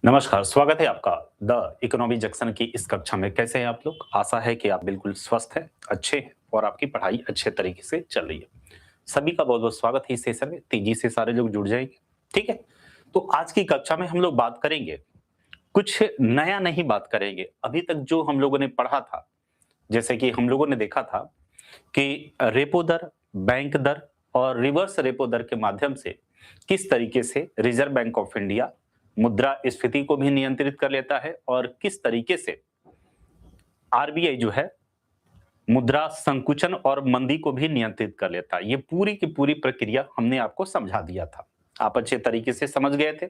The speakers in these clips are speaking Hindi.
नमस्कार, स्वागत है आपका द इकोनॉमी जंक्शन की इस कक्षा में। कैसे हैं आप लोग? आशा है कि आप बिल्कुल स्वस्थ हैं, अच्छे हैं और आपकी पढ़ाई अच्छे तरीके से चल रही है। सभी का बहुत-बहुत स्वागत है इस सेशन में, तेजी से सारे लोग जुड़ जाएंगे, ठीक है? तो आज की कक्षा में हम लोग बात करेंगे, कुछ नया नहीं बात करेंगे। अभी तक जो हम लोगों ने पढ़ा था, जैसे कि हम लोगों ने देखा था कि रेपो दर, बैंक दर और रिवर्स रेपो दर के माध्यम से किस तरीके से रिजर्व बैंक ऑफ इंडिया मुद्रास्फीति को भी नियंत्रित कर लेता है और किस तरीके से आरबीआई जो है मुद्रा संकुचन और मंदी को भी नियंत्रित कर लेता है। ये पूरी की पूरी प्रक्रिया हमने आपको समझा दिया था। आप अच्छे तरीके से समझ गए थे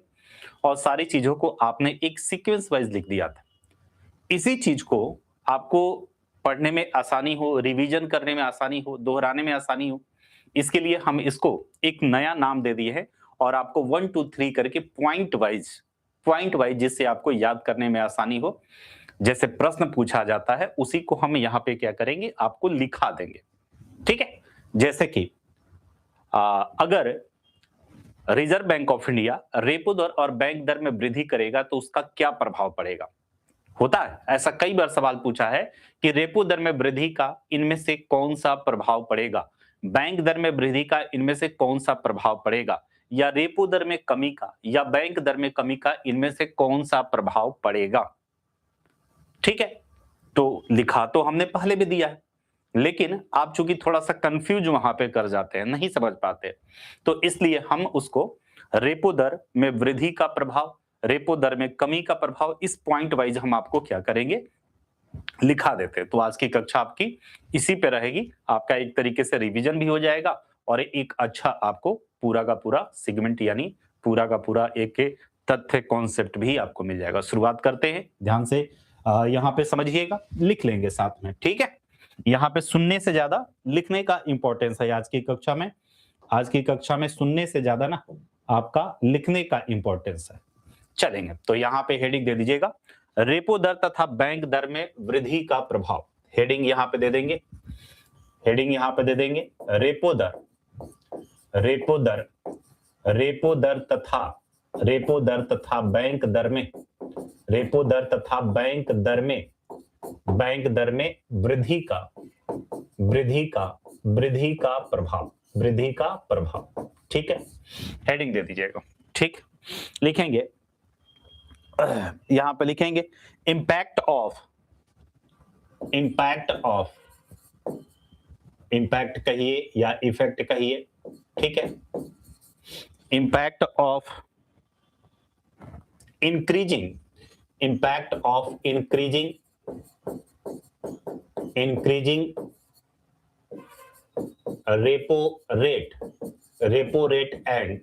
और सारी चीजों को आपने एक सीक्वेंस वाइज लिख दिया था। इसी चीज को आपको पढ़ने में आसानी हो, रिवीजन करने में आसानी हो, दोहराने में आसानी हो, इसके लिए हम इसको एक नया नाम दे दिए हैं और आपको 1 2 3 करके पॉइंट वाइज जिससे आपको याद करने में आसानी हो, जैसे प्रश्न पूछा जाता है उसी को हम यहाँ पे क्या करेंगे, आपको लिखा देंगे। ठीक है? जैसे कि अगर reserve bank of India repo दर और बैंक दर में वृद्धि करेगा तो उसका क्या प्रभाव पड़ेगा? होता है ऐसा, कई बार सवाल पूछा है कि रेपो दर में वृद्धि का इनमें से कौन सा प्रभाव पड़ेगा, बैंक दर में वृद्धि का इनमें से कौन सा प्रभाव पड़ेगा, या रेपो दर में कमी का या बैंक दर में कमी का इनमें से कौन सा प्रभाव पड़ेगा। ठीक है, तो लिखा तो हमने पहले भी दिया है, लेकिन आप चूंकि थोड़ा सा कंफ्यूज वहां पे कर जाते हैं, नहीं समझ पाते, तो इसलिए हम उसको रेपो दर में वृद्धि का प्रभाव, रेपो दर में कमी का प्रभाव, इस पॉइंट वाइज हम आपको क्या करेंगे, लिखा देते हैं। तो आज की कक्षा आपकी इसी पे रहेगी। आपका एक तरीके से रिवीजन भी हो जाएगा और एक अच्छा आपको पूरा का पूरा सेगमेंट यानी पूरा का पूरा एक तथ्य कॉन्सेप्ट भी आपको मिल जाएगा। शुरुआत करते हैं, ध्यान से यहाँ पे समझिएगा, लिख लेंगे साथ में, ठीक है? यहाँ पे सुनने से ज्यादा लिखने का इंपॉर्टेंस है आज की कक्षा में। आज की कक्षा में सुनने से ज्यादा ना आपका लिखने का इंपॉर्टेंस है। चलेंगे, तो यहाँ पे हेडिंग दे दीजिएगा, रेपो दर तथा बैंक दर में वृद्धि का प्रभाव। हेडिंग यहाँ पे दे देंगे, हेडिंग यहाँ पे दे देंगे, रेपो दर, रेपो दर, रेपो दर तथा, रेपो दर तथा बैंक दर में, रेपो दर तथा बैंक दर में, बैंक दर में वृद्धि का, वृद्धि का, वृद्धि का प्रभाव, वृद्धि का प्रभाव। ठीक है, हेडिंग दे दीजिएगा। ठीक, लिखेंगे, यहां पे लिखेंगे impact of, impact of, impact कहिए या इफेक्ट कहिए, ठीक है? Impact of increasing, impact of increasing, increasing repo rate, repo rate and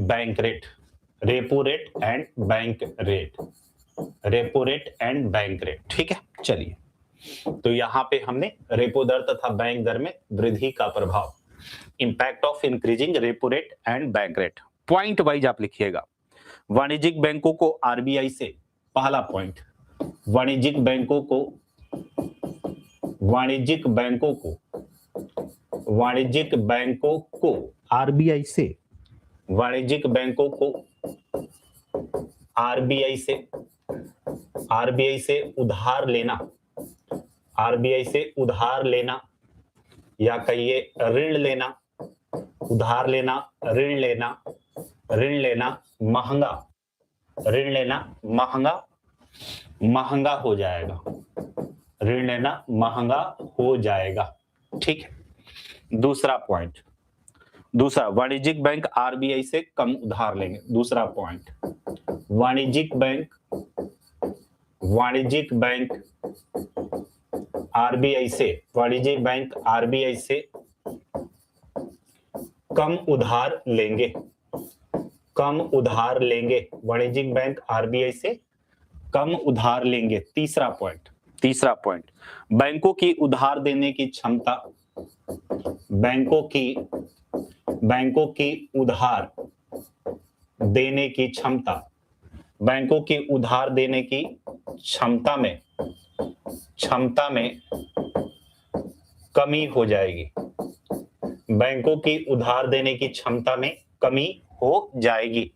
bank rate, repo rate and bank rate, repo rate and bank rate. ठीक है, चलिए, तो यहां पे हमने रेपो दर तथा बैंक दर में वृद्धि का प्रभाव, impact of increasing repo rate and bank rate, point wise आप लिखिएगा। वाणिज्यिक बैंकों को आरबीआई से, पहला पॉइंट, वाणिज्यिक बैंकों को, वाणिज्यिक बैंकों को, वाणिज्यिक बैंकों को आरबीआई से, वाणिज्यिक बैंकों को आरबीआई से, आरबीआई से उधार लेना, आरबीआई से उधार लेना या कहिए ऋण लेना, उधार लेना, ऋण लेना, ऋण लेना महंगा, ऋण लेना महंगा, महंगा हो जाएगा, ऋण लेना महंगा हो जाएगा। ठीक है, दूसरा पॉइंट, दूसरा, वाणिज्यिक बैंक आरबीआई से कम उधार लेंगे। दूसरा पॉइंट, वाणिज्यिक बैंक, वाणिज्यिक बैंक आरबीआई से, वाणिज्यिक बैंक आरबीआई से कम उधार लेंगे, कम उधार लेंगे, वाणिज्यिक बैंक आरबीआई से कम उधार लेंगे। तीसरा पॉइंट, तीसरा पॉइंट, बैंकों की उधार देने की क्षमता, बैंकों की, बैंकों की उधार देने की क्षमता, बैंकों की उधार देने की क्षमता में, क्षमता में कमी हो जाएगी, बैंकों की उधार देने की क्षमता में कमी हो जाएगी।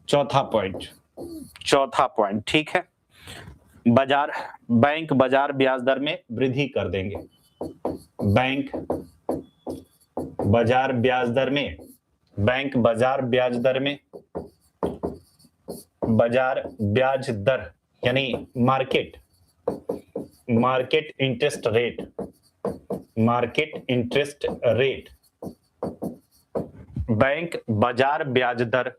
चौथा पॉइंट, चौथा पॉइंट, ठीक है। बैंक बाजार ब्याज दर में वृद्धि कर देंगे। बैंक बाजार ब्याज दर में, बैंक बाजार ब्याज दर में, बाजार ब्याज दर यानी market interest rate, market interest rate, bank बाजार ब्याज दर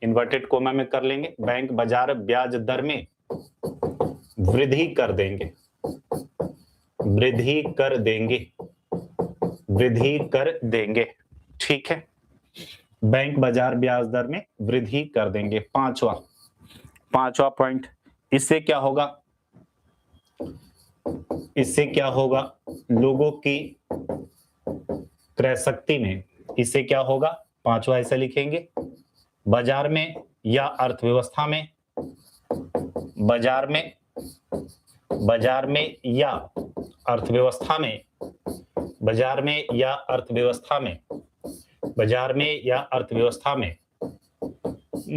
इन्वर्टेड कोमा में कर लेंगे, बैंक बाजार ब्याज दर में वृद्धि कर देंगे, वृद्धि कर देंगे, वृद्धि कर देंगे, ठीक है। बैंक बाजार ब्याज दर में वृद्धि कर देंगे। पांचवा पॉइंट, इससे क्या होगा, इससे क्या होगा, लोगों की क्रय शक्ति में, इससे क्या होगा, पांचवा ऐसे लिखेंगे, बाजार में या अर्थव्यवस्था में, बाजार में या अर्थव्यवस्था में, बाजार में या अर्थव्यवस्था में, बाजार में या अर्थव्यवस्था में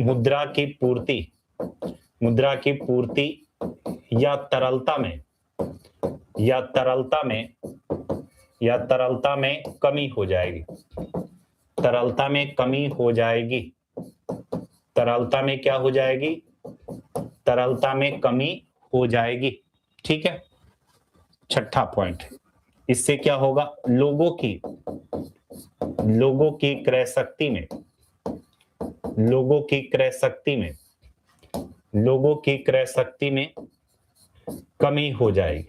मुद्रा की पूर्ति या तरलता में, या तरलता में कमी हो जाएगी, तरलता में कमी हो जाएगी, तरलता में क्या हो जाएगी, तरलता में कमी हो जाएगी, ठीक है। छठा पॉइंट, इससे क्या होगा, लोगों की क्रय शक्ति में, लोगों की क्रय शक्ति में कमी हो जाएगी,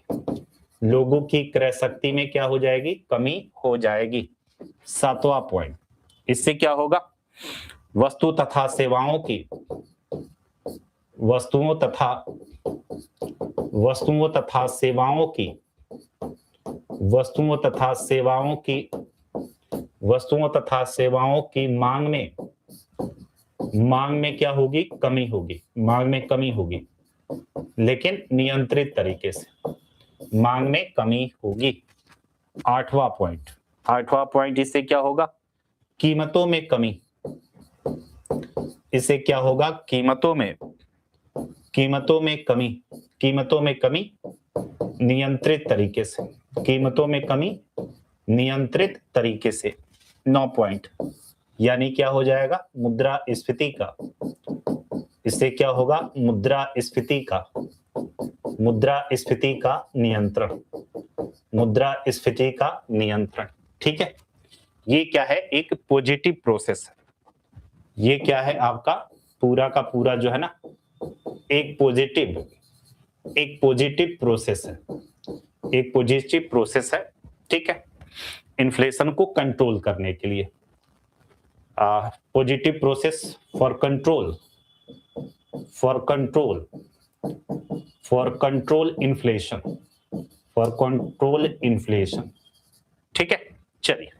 लोगों की क्रय शक्ति में क्या हो जाएगी, कमी हो जाएगी। सातवां पॉइंट, इससे क्या होगा, वस्तुओं तथा सेवाओं की, वस्तुओं तथा सेवाओं की मांग में क्या होगी, कमी होगी, मांग में कमी होगी, लेकिन नियंत्रित तरीके से मांग में कमी होगी। आठवां पॉइंट, इससे क्या होगा, कीमतों में कमी, इससे क्या होगा, कीमतों में कमी नियंत्रित तरीके से, कीमतों में कमी नियंत्रित तरीके से। 9 पॉइंट, यानी क्या हो जाएगा, मुद्रास्फीति का, इससे क्या होगा, मुद्रास्फीति का नियंत्रण, ठीक है। ये क्या है, एक पॉजिटिव प्रोसेस है, ये क्या है आपका पूरा का पूरा जो है ना, एक पॉजिटिव प्रोसेस है, ठीक है, इन्फ्लेशन को कंट्रोल करने के लिए। Positive process for control inflation, ठीक है। चलिए,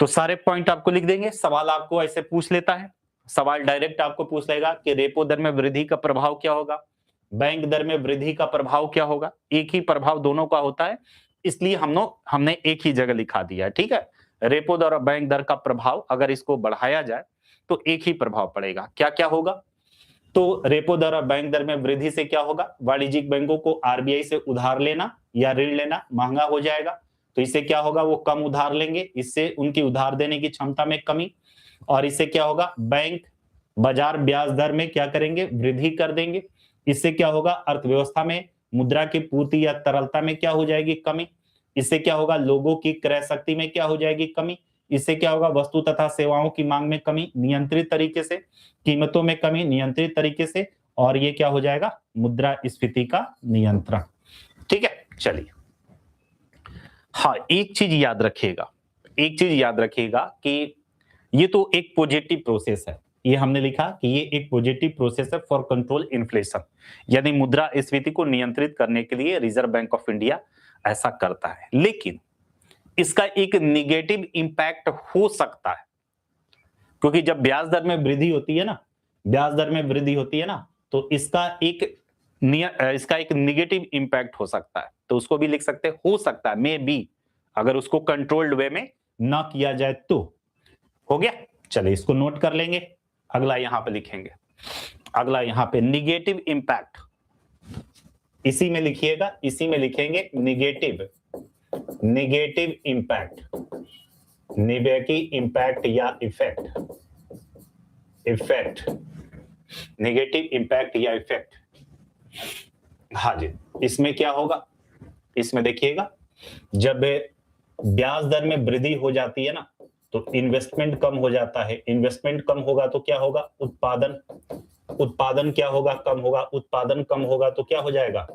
तो सारे पॉइंट आपको लिख देंगे। सवाल आपको ऐसे पूछ लेता है, सवाल डायरेक्ट आपको पूछ लेगा कि रेपो दर में वृद्धि का प्रभाव क्या होगा, बैंक दर में वृद्धि का प्रभाव क्या होगा। एक ही प्रभाव दोनों का होता है, इसलिए हमने एक ही जगह लिखा दिया है, ठीक है। रेपो दर और बैंक दर का प्रभाव अगर इसको बढ़ाया जाए तो एक ही प्रभाव पड़ेगा। क्या क्या होगा, तो रेपो दर और बैंक दर में वृद्धि से क्या होगा, वाणिज्यिक बैंकों को आरबीआई से उधार लेना या ऋण लेना महंगा हो जाएगा, तो इससे क्या होगा, वो कम उधार लेंगे, इससे उनकी उधार देने की क्षमता में कमी। और इससे क्या होगा, बैंक बाजार ब्याज दर में क्या करेंगे, वृद्धि कर देंगे, इससे क्या होगा, अर्थव्यवस्था में मुद्रा की पूर्ति या तरलता में क्या हो जाएगी, कमी। इससे क्या होगा, लोगों की क्रय शक्ति में क्या हो जाएगी, कमी। इससे क्या होगा, वस्तु तथा सेवाओं की मांग में कमी नियंत्रित तरीके से, कीमतों में कमी नियंत्रित तरीके से, और ये क्या हो जाएगा, मुद्रास्फीति का नियंत्रण, ठीक है। चलिए, हाँ, एक चीज याद रखिएगा कि ये तो एक पॉजिटिव प्रोसेस है, ये हमने लिखा कि ये एक पॉजिटिव प्रोसेस है फॉर कंट्रोल इन्फ्लेशन, यानी मुद्रास्फीति को नियंत्रित करने के लिए रिजर्व बैंक ऑफ इंडिया ऐसा करता है। लेकिन इसका एक निगेटिव इंपैक्ट हो सकता है, क्योंकि जब ब्याज दर में वृद्धि होती है ना, तो इसका एक निगेटिव इंपैक्ट हो सकता है, तो उसको भी लिख सकते हैं, हो सकता है, मे बी, अगर उसको कंट्रोल्ड वे में ना किया जाए तो। हो गया, चलिए इसको नोट कर लेंगे, अगला यहां पे लिखेंगे। अगला यहाँ पे निगेटिव इंपैक्ट, इसी में लिखिएगा, इसी में लिखेंगे negative, negative impact, negative impact या इफेक्ट, इफेक्ट, नेगेटिव इंपैक्ट या इफेक्ट। हाँ जी, इसमें क्या होगा, इसमें देखिएगा जब ब्याज दर में वृद्धि हो जाती है ना तो इन्वेस्टमेंट कम हो जाता है, इन्वेस्टमेंट कम होगा तो क्या होगा, उत्पादन, उत्पादन क्या होगा, कम होगा, उत्पादन कम होगा तो क्या हो जाएगा,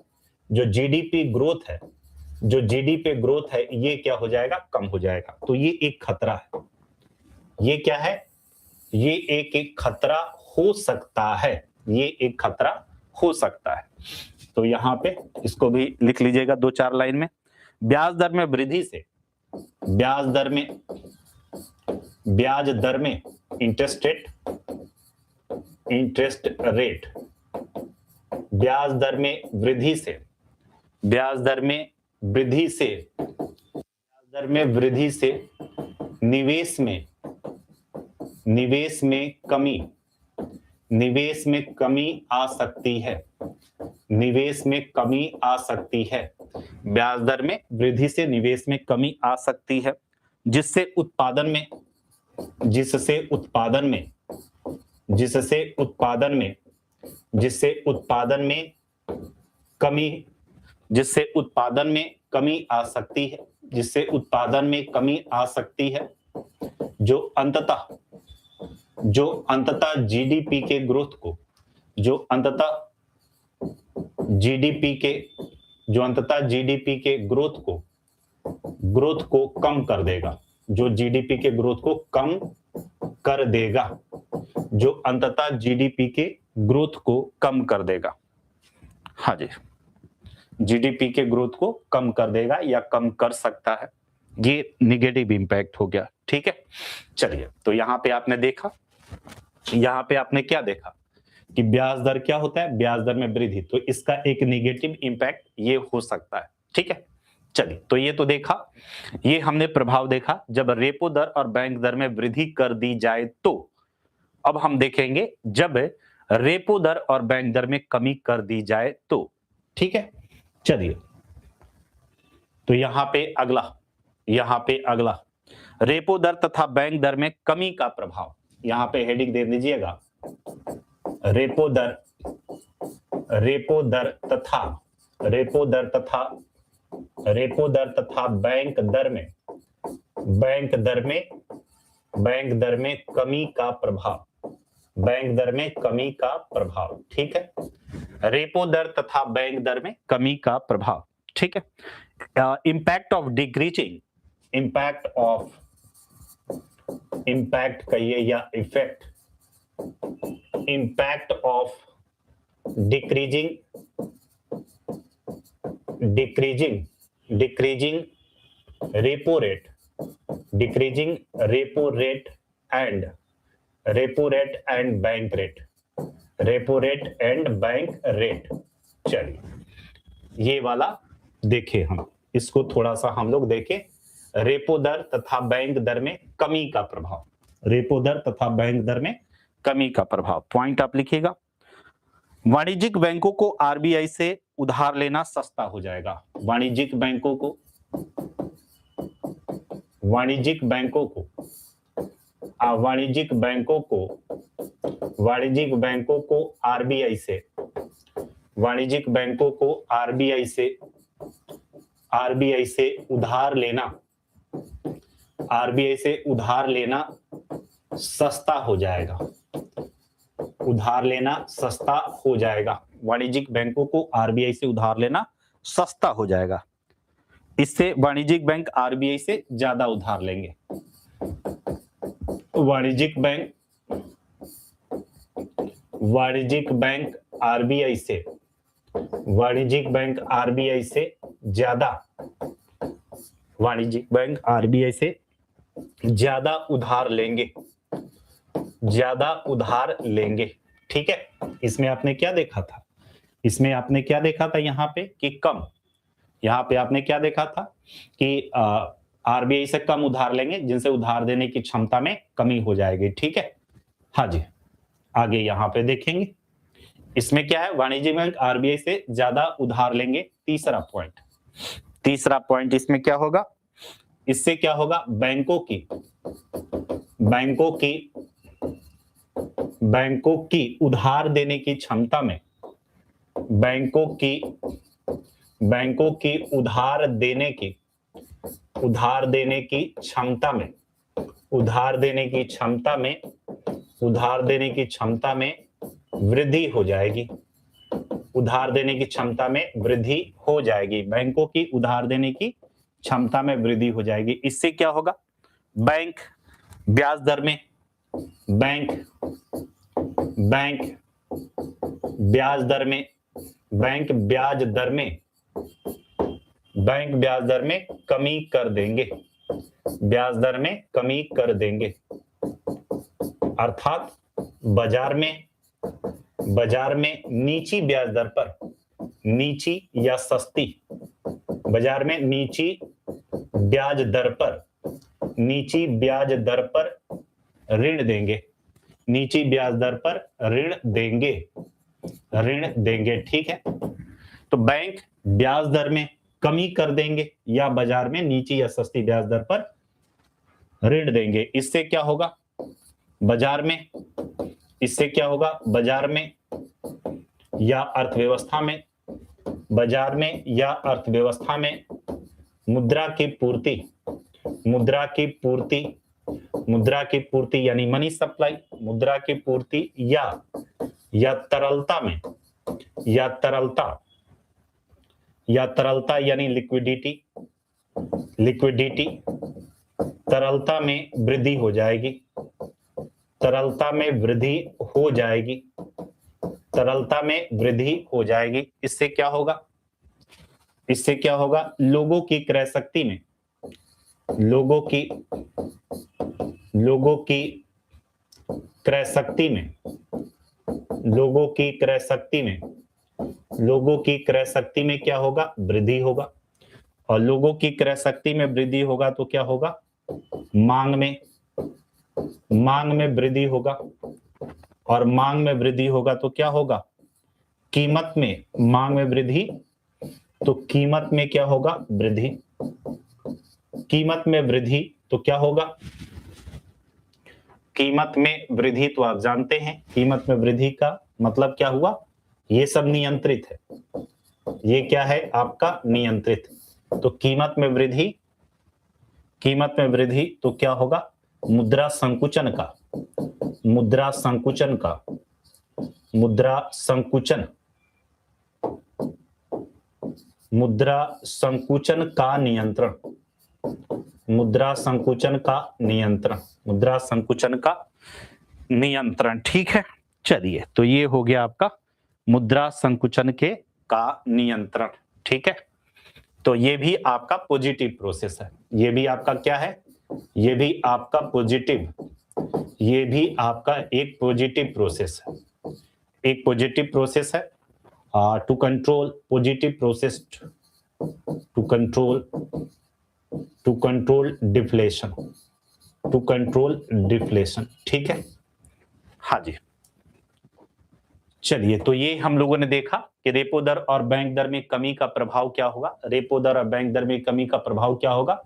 जो जीडीपी ग्रोथ है, जो जीडीपी ग्रोथ है ये क्या हो जाएगा, कम हो जाएगा। तो ये एक खतरा है, ये क्या है, ये एक खतरा हो सकता है, ये एक खतरा हो सकता है। तो यहां पे इसको भी लिख लीजिएगा 2-4 लाइन में। ब्याज दर में वृद्धि से, ब्याज दर में, ब्याज दर में इंटरेस्ट रेट, इंटरेस्ट रेट, ब्याज दर में वृद्धि से, ब्याज दर में वृद्धि से, ब्याज दर में वृद्धि से निवेश में, निवेश में कमी, निवेश में कमी आ सकती है, निवेश में कमी आ सकती है। ब्याज दर में वृद्धि से निवेश में कमी आ सकती है, जिससे उत्पादन में, जिससे उत्पादन में, जिससे उत्पादन में, जिससे उत्पादन में कमी, जिससे उत्पादन में कमी आ सकती है, जिससे उत्पादन में कमी आ सकती है, जो अंततः, जो अंततः जीडीपी के ग्रोथ को, जो अंततः जीडीपी के, जो अंततः जीडीपी के ग्रोथ को कम कर देगा, जो जीडीपी के ग्रोथ को कम कर देगा, जो अंततः जीडीपी के ग्रोथ को कम कर देगा। हाँ जी, जीडीपी के ग्रोथ को कम कर देगा या कम कर सकता है, ये निगेटिव इंपैक्ट हो गया। ठीक है, चलिए, तो यहां पे आपने देखा, यहां पे आपने क्या देखा कि ब्याज दर क्या होता है, ब्याज दर में वृद्धि, तो इसका एक निगेटिव इंपैक्ट ये हो सकता है। ठीक है, चलिए, तो ये तो देखा, ये हमने प्रभाव देखा जब रेपो दर और बैंक दर में वृद्धि कर दी जाए तो। अब हम देखेंगे जब रेपो दर और बैंक दर में कमी कर दी जाए तो। ठीक है, चलिए, तो यहां पे अगला, यहां पे अगला रेपो दर तथा बैंक दर में कमी का प्रभाव, यहां पे हेडिंग दे दीजिएगा, रेपो दर, रेपो दर तथा, रेपो दर तथा, रेपो दर तथा बैंक दर में, बैंक दर में, बैंक दर में कमी का प्रभाव, बैंक दर में कमी का प्रभाव। ठीक है, रेपो दर तथा बैंक दर में कमी का प्रभाव। ठीक है, impact of decreasing, impact of, impact कहिए या effect, impact of decreasing repo rate, decreasing repo rate and bank rate, repo rate and bank rate। चलिए, ये वाला देखे हम, इसको थोड़ा सा हम लोग देखें, रेपो दर तथा बैंक दर में कमी का प्रभाव, रेपो दर तथा बैंक दर में कमी का प्रभाव। पॉइंट आप लिखिएगा, वाणिज्यिक बैंकों को आरबीआई से उधार लेना सस्ता हो जाएगा, वाणिज्यिक बैंकों को, वाणिज्यिक बैंकों को, वाणिज्यिक बैंकों को, वाणिज्यिक बैंकों को आरबीआई से, वाणिज्यिक बैंकों को आरबीआई से, आरबीआई से उधार लेना, आरबीआई से उधार लेना सस्ता हो जाएगा, उधार लेना सस्ता हो जाएगा, वाणिज्यिक बैंकों को आरबीआई से उधार लेना सस्ता हो जाएगा, इससे वाणिज्यिक बैंक आरबीआई से ज्यादा उधार लेंगे। वाणिज्यिक बैंक, वाणिज्यिक बैंक आरबीआई से, वाणिज्यिक बैंक आरबीआई से ज्यादा, वाणिज्यिक बैंक आरबीआई से ज्यादा उधार लेंगे, ज्यादा उधार लेंगे। ठीक है, इसमें आपने क्या देखा था, इसमें आपने क्या देखा था यहाँ पे कि कम, यहाँ पे आपने क्या देखा था कि आरबीआई से कम उधार लेंगे, जिनसे उधार देने की क्षमता में कमी हो जाएगी। ठीक है, हाँ जी, आगे यहाँ पे देखेंगे, इसमें क्या है, वाणिज्यिक बैंक आरबीआई से ज्यादा उधार लेंगे। तीसरा पॉइंट इसमें क्या होगा, इससे क्या होगा, बैंकों की उधार देने की क्षमता में, बैंकों की उधार देने की क्षमता में वृद्धि हो जाएगी। बैंकों की उधार देने की क्षमता में वृद्धि हो जाएगी। इससे क्या होगा, बैंक ब्याज दर में कमी कर देंगे। अर्थात बाजार में नीची ब्याज दर पर, नीची या सस्ती, बाजार में नीची ब्याज दर पर ऋण देंगे। ठीक है, तो बैंक ब्याज दर में कमी कर देंगे या बाजार में नीची या सस्ती ब्याज दर पर ऋण देंगे। इससे क्या होगा, बाजार में या अर्थव्यवस्था में मुद्रा की पूर्ति यानी मनी सप्लाई, मुद्रा की पूर्ति या तरलता यानी लिक्विडिटी, तरलता में वृद्धि हो जाएगी। इससे क्या होगा, लोगों की क्रय शक्ति में क्या होगा, वृद्धि होगा। और लोगों की क्रय शक्ति में वृद्धि होगा तो क्या होगा, मांग में वृद्धि होगा। और मांग में वृद्धि होगा तो क्या होगा, कीमत में क्या होगा, वृद्धि। कीमत में वृद्धि तो आप जानते हैं, कीमत में वृद्धि का मतलब क्या हुआ, ये सब नियंत्रित है। ये क्या है, आपका नियंत्रित। तो कीमत में वृद्धि तो क्या होगा, मुद्रा संकुचन का नियंत्रण। ठीक है, चलिए, तो ये हो गया आपका मुद्रा संकुचन का नियंत्रण। ठीक है, तो ये भी आपका पॉजिटिव प्रोसेस है। ये भी आपका क्या है, ये भी आपका एक पॉजिटिव प्रोसेस है। To control deflation. ठीक है, हाँ जी। चलिए, तो ये हम लोगों ने देखा कि रेपो दर और बैंक दर में कमी का प्रभाव क्या होगा। रेपो दर और बैंक दर में कमी का प्रभाव क्या होगा,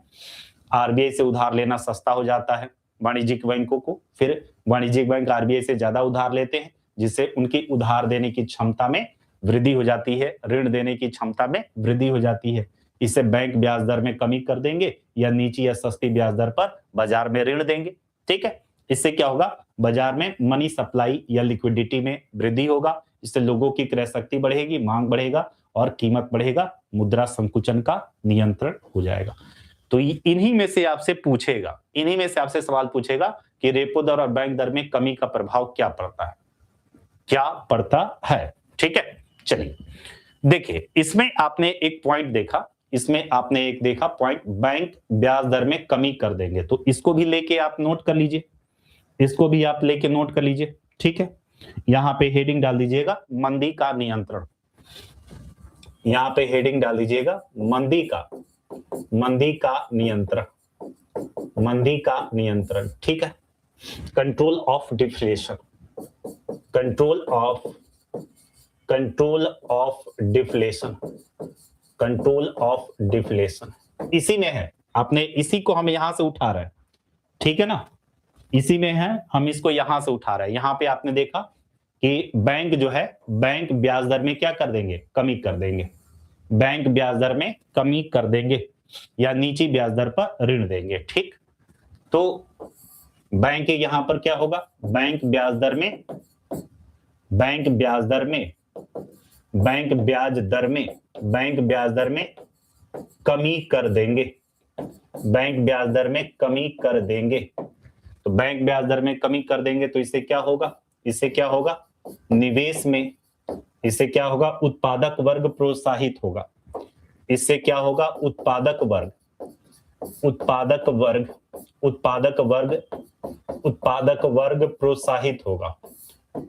आरबीआई से उधार लेना सस्ता हो जाता है वाणिज्यिक बैंकों को। फिर वाणिज्यिक बैंक आरबीआई से ज्यादा उधार लेते हैं, जिससे उनकी उधार देने की क्षमता में वृद्धि हो जाती है, ऋण देने की क्षमता में वृद्धि हो जाती है। इससे बैंक ब्याज दर में कमी कर देंगे या नीची या सस्ती ब्याज दर पर बाजार में ऋण देंगे। ठीक है, इससे क्या होगा, बाजार में मनी सप्लाई या लिक्विडिटी में वृद्धि होगा। इससे लोगों की क्रय शक्ति बढ़ेगी, मांग बढ़ेगा और कीमत बढ़ेगा, मुद्रा संकुचन का नियंत्रण हो जाएगा। तो इन्हीं में से आपसे सवाल पूछेगा कि रेपो दर और बैंक दर में कमी का प्रभाव क्या पड़ता है। ठीक है, चलिए देखिए, इसमें आपने एक पॉइंट देखा, पॉइंट बैंक ब्याज दर में कमी कर देंगे। तो इसको भी लेके आप नोट कर लीजिए, ठीक है। यहां पे हेडिंग डाल दीजिएगा मंदी का नियंत्रण, यहां पे हेडिंग डाल दीजिएगा मंदी का नियंत्रण। ठीक है, control of deflation, control of deflation, control of deflation इसी में है। आपने इसी को हम यहां से उठा रहे हैं, ठीक है ना, इसी में है, हम इसको यहां से उठा रहे हैं। यहां पे आपने देखा कि बैंक जो है, बैंक ब्याज दर में क्या कर देंगे, कमी कर देंगे, बैंक ब्याज दर में कमी कर देंगे या नीची ब्याज दर पर ऋण देंगे, ठीक। तो बैंक यहां पर क्या होगा, बैंक ब्याज दर में, बैंक ब्याज दर में, बैंक ब्याज दर में, बैंक ब्याज दर में कमी कर देंगे, बैंक ब्याज दर में कमी कर देंगे। तो बैंक ब्याज दर में कमी कर देंगे तो इससे क्या होगा, इससे क्या होगा, निवेश में, इससे क्या होगा, उत्पादक वर्ग प्रोत्साहित होगा, इससे क्या होगा, उत्पादक वर्ग, उत्पादक वर्ग, उत्पादक वर्ग, उत्पादक वर्ग प्रोत्साहित होगा,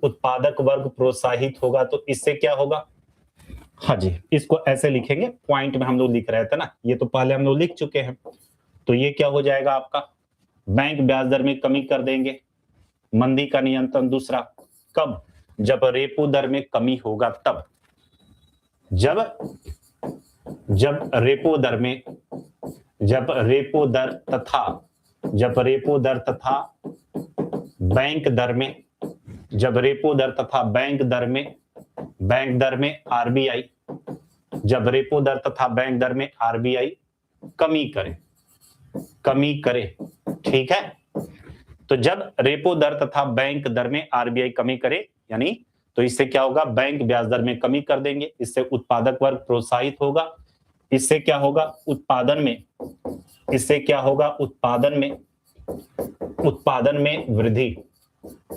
उत्पादक वर्ग प्रोत्साहित होगा। तो इससे क्या होगा, हाँ जी, इसको ऐसे लिखेंगे, पॉइंट में हम लोग लिख रहे थे ना, ये तो पहले हम लोग लिख चुके हैं। तो ये क्या हो जाएगा आपका, बैंक ब्याज दर में कमी कर देंगे, मंदी का नियंत्रण दूसरा, कब, जब रेपो दर में कमी होगा तब, जब रेपो दर में, जब रेपो दर तथा, जब रेपो दर तथा बैंक दर में, जब रेपो दर तथा बैंक दर में, बैंक दर में आरबीआई, जब रेपो दर तथा बैंक दर में आरबीआई कमी करे, कमी करे, ठीक है। तो जब रेपो दर तथा बैंक दर में आरबीआई कमी करे, यानी तो इससे क्या होगा, बैंक ब्याज दर में कमी कर देंगे, इससे उत्पादक वर्ग प्रोत्साहित होगा, इससे क्या होगा, उत्पादन में, इससे क्या होगा, उत्पादन में, उत्पादन में वृद्धि,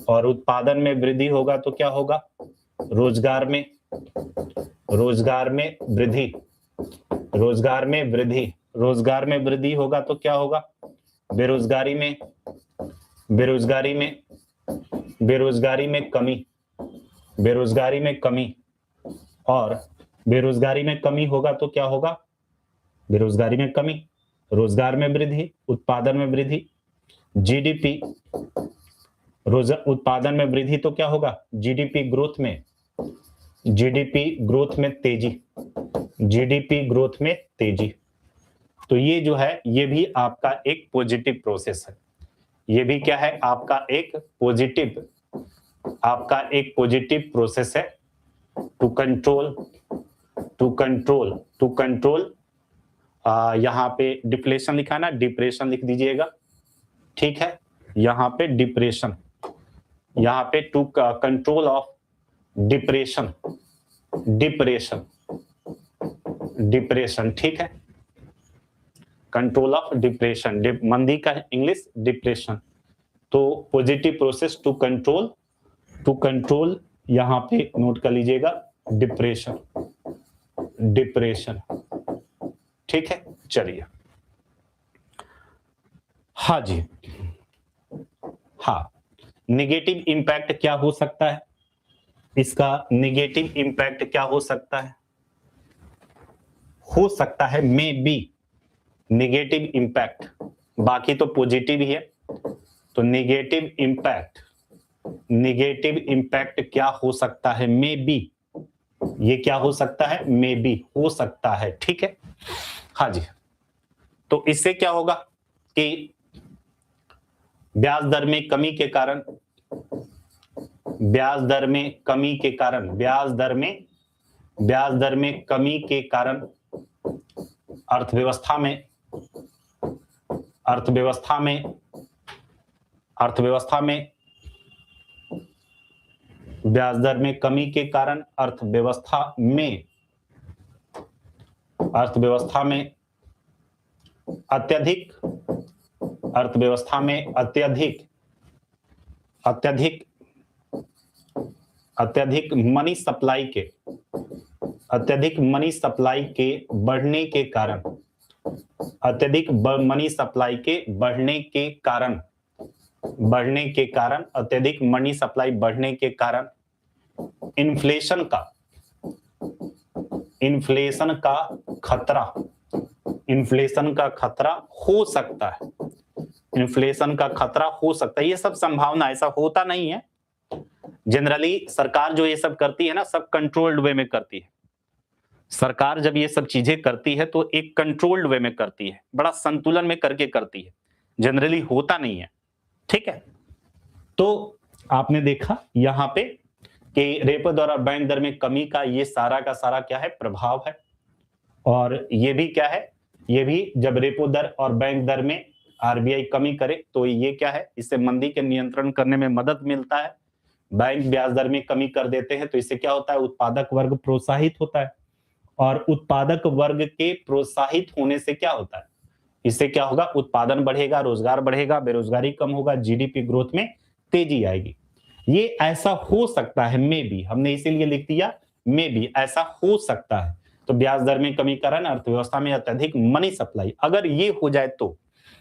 और उत्पादन में वृद्धि होगा तो क्या होगा, रोजगार में, रोजगार में वृद्धि, रोजगार में वृद्धि, रोजगार में वृद्धि होगा तो क्या होगा, बेरोजगारी में, बेरोजगारी में, बेरोजगारी में कमी, बेरोजगारी में कमी, और बेरोजगारी में कमी होगा तो क्या होगा, बेरोजगारी में कमी, रोजगार में वृद्धि, उत्पादन में वृद्धि, जीडीपी, उत्पादन में वृद्धि तो क्या होगा, जीडीपी ग्रोथ में, जीडीपी ग्रोथ में तेजी, जीडीपी ग्रोथ में तेजी। तो ये जो है, ये भी आपका एक पॉजिटिव प्रोसेस है, ये भी क्या है, आपका एक पॉजिटिव, आपका एक पॉजिटिव प्रोसेस है to control, to control, to control, यहाँ पे डिप्लेशन लिखा है ना, डिप्रेशन लिख दीजिएगा, ठीक है, यहाँ पे डिप्रेशन, यहाँ पे to control of depression, depression, depression, ठीक है, कंट्रोल ऑफ डिप्रेशन, मंदी का इंग्लिश डिप्रेशन। तो positive process to control, to control यहां पे नोट कर लीजिएगा, डिप्रेशन, डिप्रेशन, ठीक है। चलिए, हाँ जी, हाँ, नेगेटिव इंपैक्ट क्या हो सकता है, इसका नेगेटिव इंपैक्ट क्या हो सकता है, हो सकता है मे बी नेगेटिव इंपैक्ट, बाकी तो पॉजिटिव ही है। तो नेगेटिव इंपैक्ट, नेगेटिव इंपैक्ट क्या हो सकता है, मे बी, ये क्या हो सकता है, मे बी हो सकता है, ठीक है, हाँ जी। तो इससे क्या होगा कि ब्याज दर में कमी के कारण, ब्याज दर में कमी के कारण, ब्याज दर में, ब्याज दर में कमी के कारण अर्थव्यवस्था में, अर्थव्यवस्था में, अर्थव्यवस्था में ब्याज दर में कमी के कारण अर्थव्यवस्था में, अर्थव्यवस्था में अत्यधिक, अर्थव्यवस्था में अत्यधिक, अत्यधिक, अत्यधिक मनी सप्लाई के, अत्यधिक मनी सप्लाई के बढ़ने के कारण, अत्यधिक मनी सप्लाई के बढ़ने के कारण, बढ़ने के कारण, अत्यधिक मनी सप्लाई बढ़ने के कारण इन्फ्लेशन का, इन्फ्लेशन का खतरा, इन्फ्लेशन का खतरा हो सकता है, इन्फ्लेशन का खतरा हो सकता है। ये सब संभावना, ऐसा होता नहीं है, जनरली सरकार जो ये सब करती है ना, सब कंट्रोल्ड वे में करती है। सरकार जब ये सब चीजें करती है तो एक कंट्रोल्ड वे में करती है, बड़ा संतुलन में करके करती है, जनरली होता नहीं है। ठीक है, तो आपने देखा यहां पे कि रेपो दर और बैंक दर में कमी का ये सारा का सारा क्या है, प्रभाव है। और ये भी क्या है, ये भी जब रेपो दर और बैंक दर में आरबीआई कमी करे तो ये क्या है, इससे मंदी के नियंत्रण करने में मदद मिलता है। बैंक ब्याज दर में कमी कर देते हैं तो इससे क्या होता है, उत्पादक वर्ग प्रोत्साहित होता है। और उत्पादक वर्ग के प्रोत्साहित होने से क्या होता है, इससे क्या होगा, उत्पादन बढ़ेगा, रोजगार बढ़ेगा, बेरोजगारी कम होगा, जीडीपी ग्रोथ में तेजी आएगी। ये ऐसा हो सकता है, मे बी, हमने इसीलिए लिख दिया मे बी, ऐसा हो सकता है। तो ब्याज दर में कमी कारण अर्थव्यवस्था में अत्यधिक मनी सप्लाई, अगर ये हो जाए तो,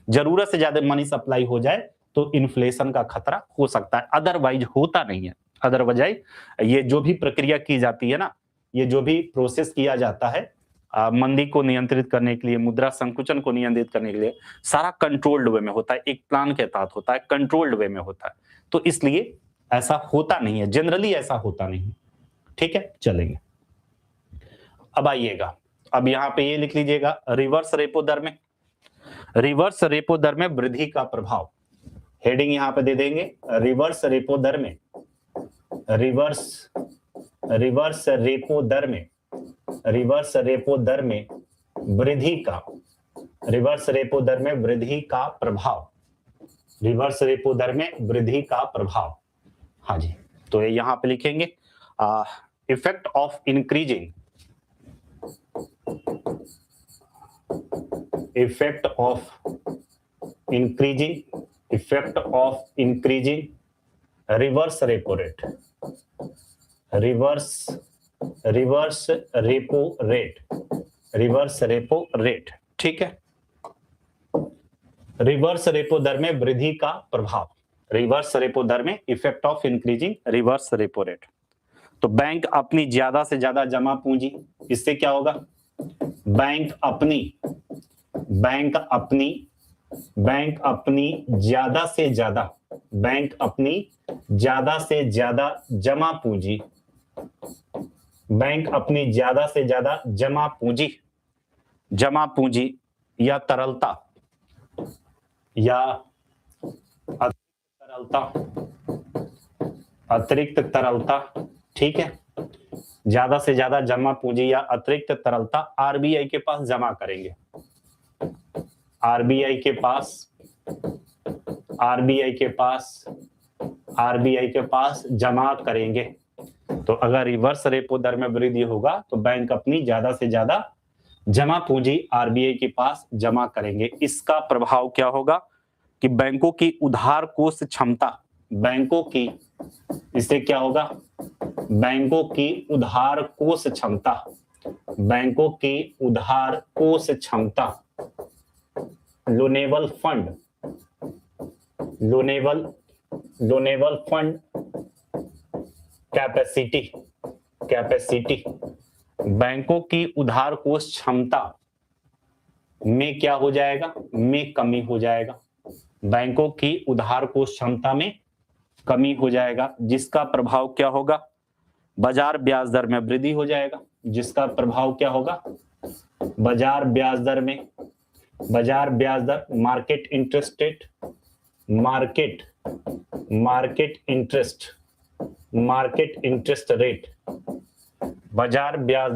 जरूरत से ज्यादा मनी सप्लाई हो जाए तो इन्फ्लेशन का खतरा हो सकता है, अदरवाइज होता नहीं है। अदरवाइज ये जो भी प्रक्रिया की जाती है ना, ये जो भी प्रोसेस किया जाता है मंदी को नियंत्रित करने के लिए, मुद्रा संकुचन को नियंत्रित करने के लिए, सारा कंट्रोल्ड वे में होता है, एक प्लान के तहत होता है, कंट्रोल्ड वे में होता है। तो इसलिए ऐसा होता नहीं है, जनरली ऐसा होता नहीं। ठीक है, चलेंगे। अब आइएगा, अब यहां पे ये लिख लीजिएगा, रिवर्स रेपो दर में, रिवर्स रेपो दर में वृद्धि का प्रभाव, हेडिंग यहां पे दे देंगे, रिवर्स रेपो दर में, रिवर्स रेपो दर में, रिवर्स रेपो दर में वृद्धि का, रिवर्स रेपो दर में वृद्धि का प्रभाव, रिवर्स रेपो दर में वृद्धि का प्रभाव। हाँ जी, तो ये यहां पे लिखेंगे, effect of increasing, effect of increasing, effect of increasing reverse repo rate, reverse repo rate, reverse repo rate. ठीक है, रिवर्स रेपो दर में वृद्धि का प्रभाव, रिवर्स रेपो दर में effect of increasing reverse repo rate. तो बैंक अपनी ज्यादा से ज्यादा जमा पूंजी, इससे क्या होगा, बैंक अपनी ज्यादा से ज्यादा, बैंक अपनी ज्यादा से ज्यादा जमा पूंजी, बैंक अपनी ज्यादा से ज्यादा जमा पूंजी या तरलता, या अतिरिक्त तरलता, ठीक है, ज्यादा से ज्यादा जमा पूंजी या अतिरिक्त तरलता आरबीआई के पास जमा करेंगे, आरबीआई के पास जमा करेंगे। तो अगर रिवर्स रेपो दर में वृद्धि होगा तो बैंक अपनी ज्यादा से ज्यादा जमा पूंजी आरबीआई के पास जमा करेंगे। इसका प्रभाव क्या होगा कि बैंकों की उधार कोष क्षमता, बैंकों की, इससे क्या होगा, बैंकों की उधार कोष क्षमता, बैंकों की उधार कोष क्षमता, loanable fund, loanable fund capacity, बैंकों की उधार कोष क्षमता में क्या हो जाएगा, में कमी हो जाएगा, बैंकों की उधार कोष क्षमता में कमी हो जाएगा, जिसका प्रभाव क्या होगा, बाजार ब्याज दर में वृद्धि हो जाएगा, जिसका प्रभाव क्या होगा, बाजार ब्याज दर में, बाजार ब्याज दर, market interest rate, market interest rate, बाजार ब्याज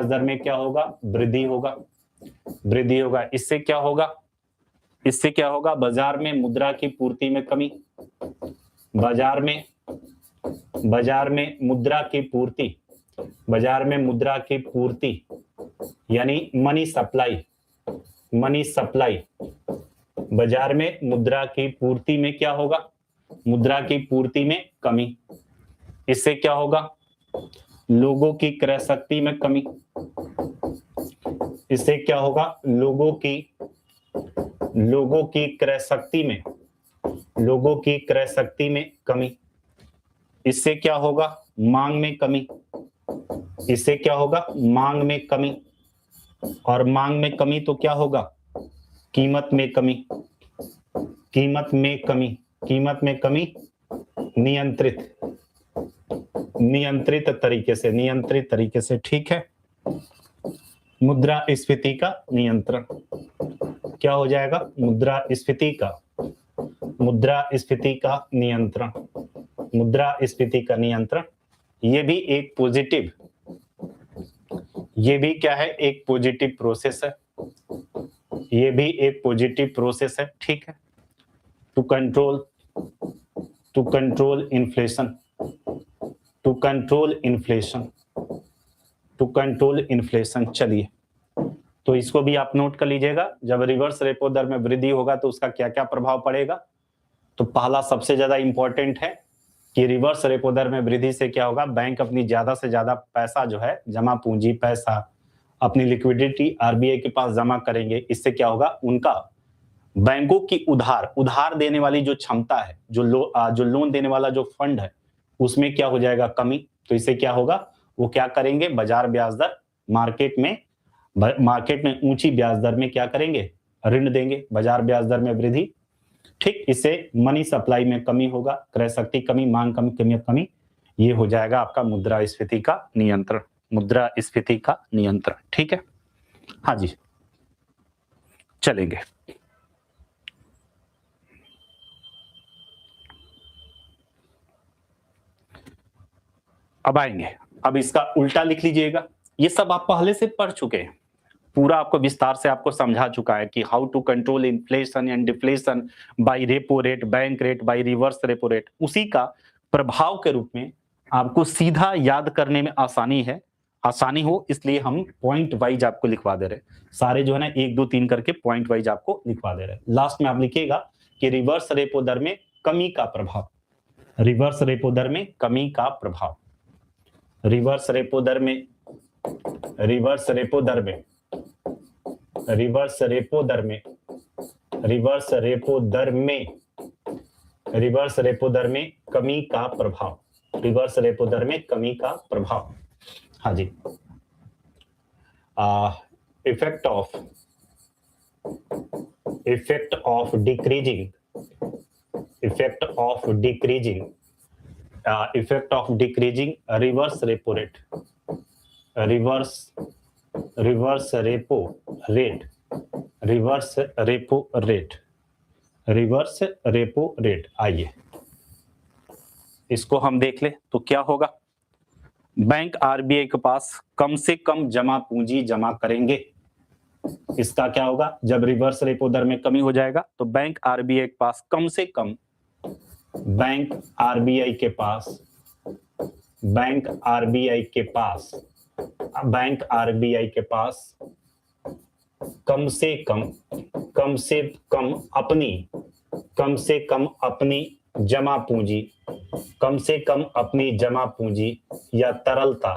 दर में क्या होगा, वृद्धि होगा। इससे क्या होगा, बाजार में मुद्रा की पूर्ति में कमी, बाजार में मुद्रा की पूर्ति यानी मनी सप्लाई, बाजार में मुद्रा की पूर्ति में क्या होगा, मुद्रा की पूर्ति में कमी। इससे क्या होगा, लोगों की क्रय शक्ति में कमी, इससे क्या होगा, लोगों की क्रय शक्ति में कमी। इससे क्या होगा, मांग में कमी, इससे क्या होगा, मांग में कमी, और मांग में कमी तो क्या होगा, कीमत में कमी नियंत्रित नियंत्रित तरीके से, ठीक है। मुद्रास्फीति का नियंत्रण क्या हो जाएगा? मुद्रास्फीति का नियंत्रण। ये भी एक पॉजिटिव, ये भी क्या है? एक पॉजिटिव प्रोसेस है, ये भी एक पॉजिटिव प्रोसेस है, ठीक है। टू कंट्रोल इन्फ्लेशन, चलिए तो इसको भी आप नोट कर लीजिएगा। जब रिवर्स रेपो दर में वृद्धि होगा तो उसका क्या क्या प्रभाव पड़ेगा। तो पहला सबसे ज्यादा इंपॉर्टेंट है कि रिवर्स रेपो दर में वृद्धि से क्या होगा? बैंक अपनी ज्यादा से ज्यादा पैसा जो है, जमा पूंजी पैसा, अपनी लिक्विडिटी आरबीआई के पास जमा करेंगे। इससे क्या होगा? उनका बैंकों की उधार देने वाली जो क्षमता है, जो लोन देने वाला जो फंड है, उसमें क्या हो जाएगा? कमी। तो इससे क्या होगा? वो क्या करेंगे? बाजार ब्याज दर, मार्केट में ऊंची ब्याज दर में क्या करेंगे? ऋण देंगे, बाजार ब्याज दर में वृद्धि, ठीक। इससे मनी सप्लाई में कमी होगा, क्रय शक्ति कमी, मांग कमी, ये हो जाएगा आपका मुद्रास्फीति का नियंत्रण, ठीक है। हाँ जी, चलेंगे। अब आएंगे, अब इसका उल्टा लिख लीजिएगा। ये सब आप पहले से पढ़ चुके हैं, पूरा आपको विस्तार से आपको समझा चुका है कि how to control inflation and deflation by repo rate, bank rate by reverse repo rate. उसी का प्रभाव के रूप में आपको सीधा याद करने में आसानी हो, इसलिए हम पॉइंट वाइज आपको लिखवा दे रहे हैं। सारे जो है ना 1 2 3 करके पॉइंट वाइज आपको लिखवा दे रहे हैं। लास्ट में आप लिखिएगा कि रिवर्स रेपो दर में कमी का प्रभाव, रिवर्स रेपो दर में कमी का प्रभाव, रिवर्स रेपो दर में कमी का प्रभाव, रिवर्स रेपो दर में कमी का प्रभाव। हाँ जी, effect of decreasing reverse repo rate, reverse repo rate. आइए इसको हम देख ले तो क्या होगा? बैंक आरबीआई के पास कम से कम जमा पूंजी जमा करेंगे। इसका क्या होगा? जब रिवर्स रेपो दर में कमी हो जाएगा तो बैंक आरबीआई के पास कम से कम, बैंक आरबीआई के पास कम से कम अपनी जमा पूंजी या तरलता,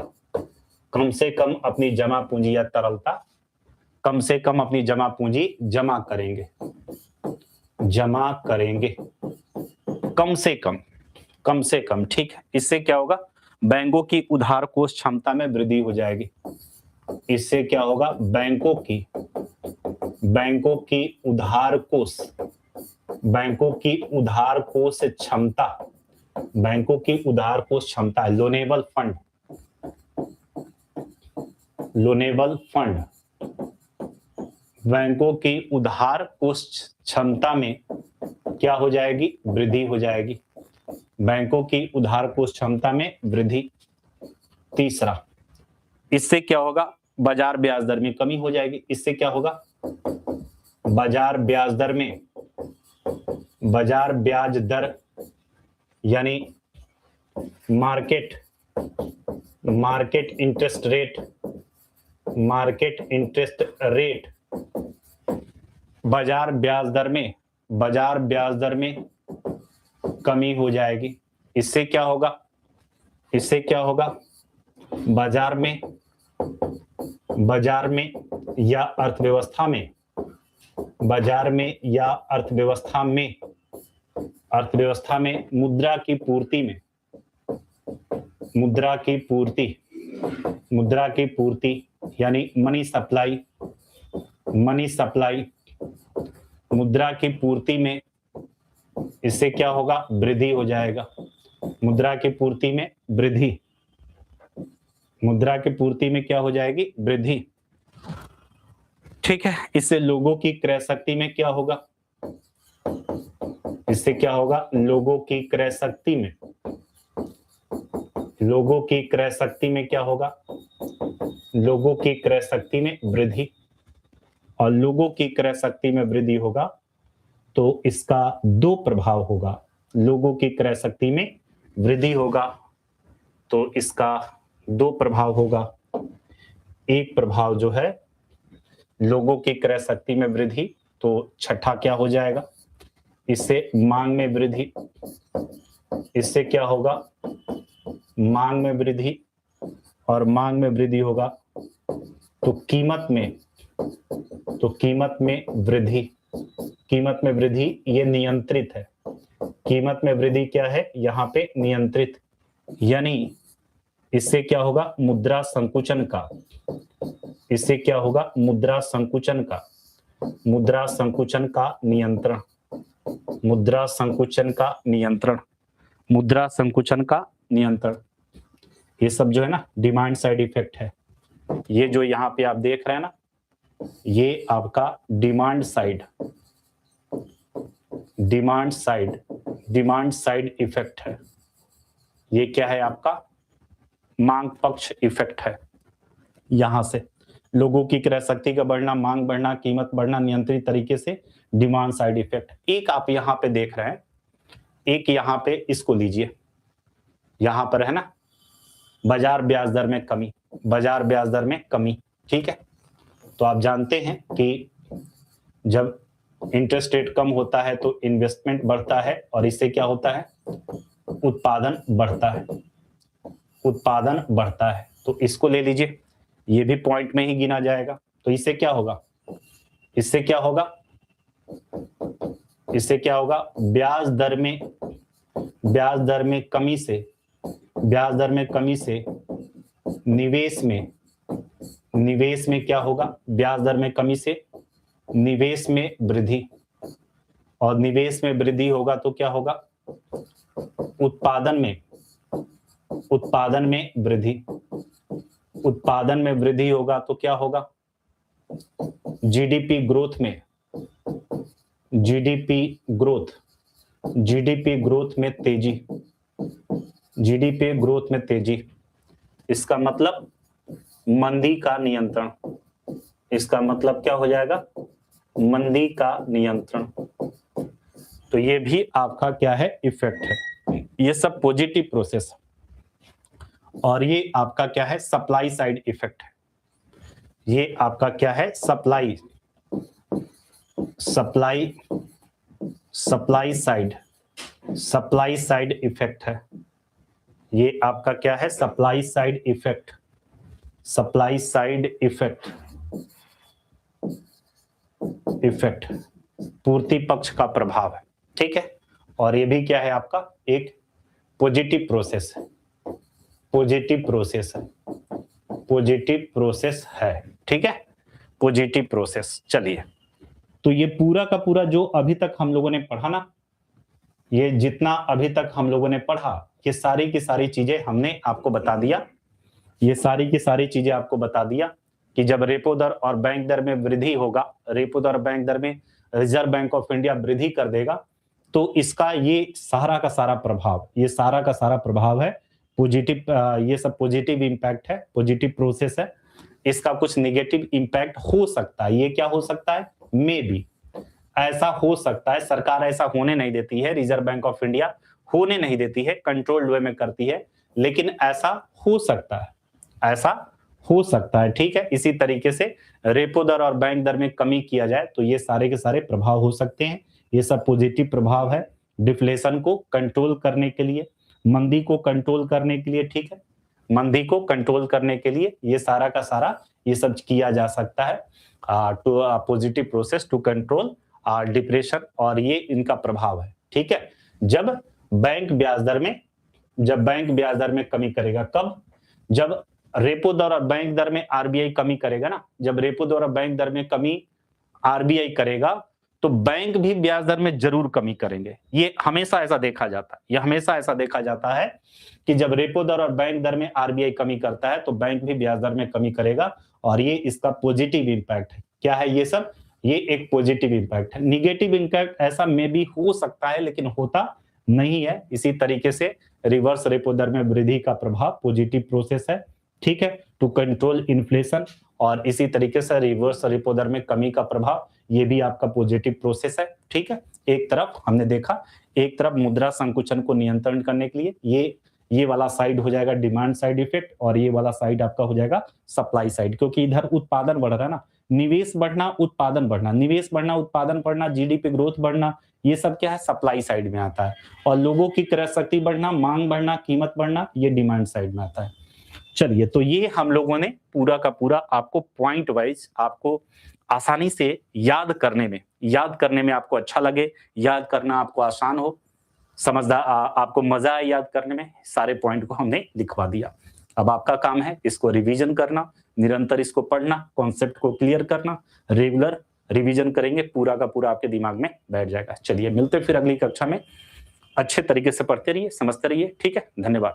कम से कम अपनी जमा पूंजी जमा करेंगे, कम से कम, ठीक है। इससे क्या होगा? बैंकों की उधार कोष क्षमता में वृद्धि हो जाएगी। इससे क्या होगा? बैंकों की उधार कोष क्षमता, लोनेबल फंड, बैंकों की उधार कोष क्षमता में क्या हो जाएगी? वृद्धि हो जाएगी, बैंकों की उधार कोष क्षमता में वृद्धि। तीसरा, इससे क्या होगा? बाजार ब्याज दर में कमी हो जाएगी। इससे क्या होगा? बाजार ब्याज दर यानी मार्केट इंटरेस्ट रेट बाजार ब्याज दर में कमी हो जाएगी। इससे क्या होगा? बाजार में या अर्थव्यवस्था में मुद्रा की पूर्ति यानी मनी सप्लाई, मुद्रा की पूर्ति में इससे क्या होगा? वृद्धि हो जाएगा। मुद्रा की पूर्ति में वृद्धि, मुद्रा की पूर्ति में क्या हो जाएगी? वृद्धि। ठीक है, इससे लोगों की क्रय शक्ति में क्या होगा? इससे क्या होगा? लोगों की क्रय शक्ति में, लोगों की क्रय शक्ति में क्या होगा? लोगों की क्रय शक्ति में वृद्धि। और लोगों की क्रय शक्ति में वृद्धि होगा तो इसका दो प्रभाव होगा। लोगों की क्रय शक्ति में वृद्धि होगा तो इसका दो प्रभाव होगा। एक प्रभाव जो है लोगों की क्रय शक्ति में वृद्धि, तो छठा क्या हो जाएगा? इससे मांग में वृद्धि। इससे क्या होगा? मांग में वृद्धि। और मांग में वृद्धि होगा तो कीमत में, तो कीमत में वृद्धि। कीमत में वृद्धि ये नियंत्रित है। कीमत में वृद्धि क्या है? यहाँ पे नियंत्रित। यानी इससे क्या होगा? मुद्रा संकुचन का। इससे क्या होगा? मुद्रा संकुचन का, मुद्रा संकुचन का नियंत्रण, मुद्रा संकुचन का नियंत्रण, मुद्रा संकुचन का नियंत्रण। ये सब जो है ना डिमांड साइड इफेक्ट है। ये जो यहाँ पे आप देख रहे हैं ना, ये आपका demand side, demand side, demand side effect है। ये क्या है? आपका मांग पक्ष इफेक्ट है। यहां से लोगों की क्रय शक्ति का बढ़ना, मांग बढ़ना, कीमत बढ़ना, नियंत्रित तरीके से डिमांड साइड इफेक्ट। एक आप यहां पे देख रहे हैं, एक यहां पे इसको लीजिए, यहां पर है ना बाजार ब्याज दर में कमी, बाजार ब्याज दर में कमी। ठीक है, तो आप जानते हैं कि जब इंटरेस्ट रेट कम होता है तो इन्वेस्टमेंट बढ़ता है और इससे क्या होता है? उत्पादन बढ़ता है, उत्पादन बढ़ता है। तो इसको ले लीजिए, ये भी पॉइंट में ही गिना जाएगा। तो इससे क्या होगा? इससे क्या होगा? इससे क्या होगा? ब्याज दर में, ब्याज दर में कमी से, ब्याज दर में कमी से निवेश में, निवेश में क्या होगा? ब्याज दर में कमी से निवेश में वृद्धि। और निवेश में वृद्धि होगा तो क्या होगा? उत्पादन में, उत्पादन में वृद्धि। उत्पादन में वृद्धि होगा तो क्या होगा? जीडीपी ग्रोथ में, जीडीपी ग्रोथ, जीडीपी ग्रोथ में तेजी, जीडीपी ग्रोथ में तेजी। इसका मतलब मंदी का नियंत्रण। इसका मतलब क्या हो जाएगा? मंदी का नियंत्रण। तो ये भी आपका क्या है? इफेक्ट है। ये सब पॉजिटिव प्रोसेस। और ये आपका क्या है? सप्लाई साइड इफेक्ट है। ये आपका क्या है? Supply, supply, supply side, supply side effect है। ये आपका क्या है? Supply side effect, supply side effect, effect पूर्ति पक्ष का प्रभाव है। ठीक है, और ये भी क्या है? आपका एक पॉजिटिव प्रोसेस है, पॉजिटिव प्रोसेस है, पॉजिटिव प्रोसेस है। ठीक है, पॉजिटिव प्रोसेस। चलिए, तो ये पूरा का पूरा जो अभी तक हम लोगों ने पढ़ा ना, ये जितना अभी तक हम लोगों ने पढ़ा, ये सारी की सारी चीजें हमने आपको बता दिया। ये सारी की सारी चीजें आपको बता दिया कि जब रेपो दर और बैंक दर में वृद्धि होगा, रेपो दर बैंक दर में रिजर्व बैंक ऑफ इंडिया वृद्धि कर देगा, तो इसका ये सारा का सारा प्रभाव, ये सारा का सारा प्रभाव है पॉजिटिव। ये सब पॉजिटिव इंपैक्ट है, पॉजिटिव प्रोसेस है। इसका कुछ नेगेटिव इंपैक्ट हो सकता है। ये क्या हो सकता है? मे बी ऐसा हो सकता है। सरकार ऐसा होने नहीं देती है, रिजर्व बैंक ऑफ इंडिया होने नहीं देती है, कंट्रोल्ड वे में करती है, लेकिन ऐसा हो सकता है, ऐसा हो सकता है। ठीक है, इसी तरीके से रेपो दर और बैंक दर में कमी किया जाए तो ये सारे के सारे प्रभाव हो सकते हैं। ये सब पॉजिटिव प्रभाव है डिफ्लेशन को कंट्रोल करने के लिए, मंदी को कंट्रोल करने के लिए। ठीक है, मंदी को कंट्रोल करने के लिए ये सारा का सारा ये सब किया जा सकता है। To positive process to control depression, और ये इनका प्रभाव है। ठीक है, जब बैंक ब्याज दर में, जब बैंक ब्याज दर में कमी करेगा, कब? जब रेपो दर और बैंक दर में आरबीआई कमी करेगा ना, जब रेपो दर और बैंक दर में कमी आरबीआई करेगा तो बैंक भी ब्याज दर में जरूर कमी करेंगे। ये हमेशा ऐसा देखा जाता है, ये हमेशा ऐसा देखा जाता है कि जब रेपो दर और बैंक दर में आरबीआई कमी करता है तो बैंक भी ब्याज दर में कमी करेगा, और ये इसका पॉजिटिव इंपैक्ट है। क्या है ये सब? ये एक पॉजिटिव इंपैक्ट है। निगेटिव इंपैक्ट ऐसा में भी हो सकता है लेकिन होता नहीं है। इसी तरीके से रिवर्स रेपो दर में वृद्धि का प्रभाव पॉजिटिव प्रोसेस है, ठीक है, टू कंट्रोल इन्फ्लेशन। और इसी तरीके से रिवर्स रेपो दर में कमी का प्रभाव, ये भी आपका पॉजिटिव प्रोसेस है, ठीक है। एक तरफ हमने देखा, एक तरफ मुद्रा संकुचन को नियंत्रण करने के लिए ये वाला साइड हो जाएगा डिमांड साइड इफेक्ट, और ये वाला साइड आपका हो जाएगा सप्लाई साइड, क्योंकि इधर उत्पादन बढ़ रहा है ना, निवेश बढ़ना उत्पादन बढ़ना, निवेश बढ़ना उत्पादन बढ़ना, जीडीपी ग्रोथ बढ़ना, ये सब क्या है? सप्लाई साइड में आता है। और लोगों की क्रय शक्ति बढ़ना, मांग बढ़ना, कीमत बढ़ना, ये डिमांड साइड में आता है। चलिए, तो ये हम लोगों ने पूरा का पूरा आपको पॉइंट वाइज, आपको आसानी से याद करने में आपको अच्छा लगे, याद करना आपको आसान हो, समझदार आपको मजा आए याद करने में, सारे पॉइंट को हमने लिखवा दिया। अब आपका काम है इसको रिवीजन करना, निरंतर इसको पढ़ना, कॉन्सेप्ट को क्लियर करना, रेगुलर रिवीजन करेंगे, पूरा का पूरा आपके दिमाग में बैठ जाएगा। चलिए, मिलते फिर अगली कक्षा में। अच्छे तरीके से पढ़ते रहिए, समझते रहिए, ठीक है। धन्यवाद।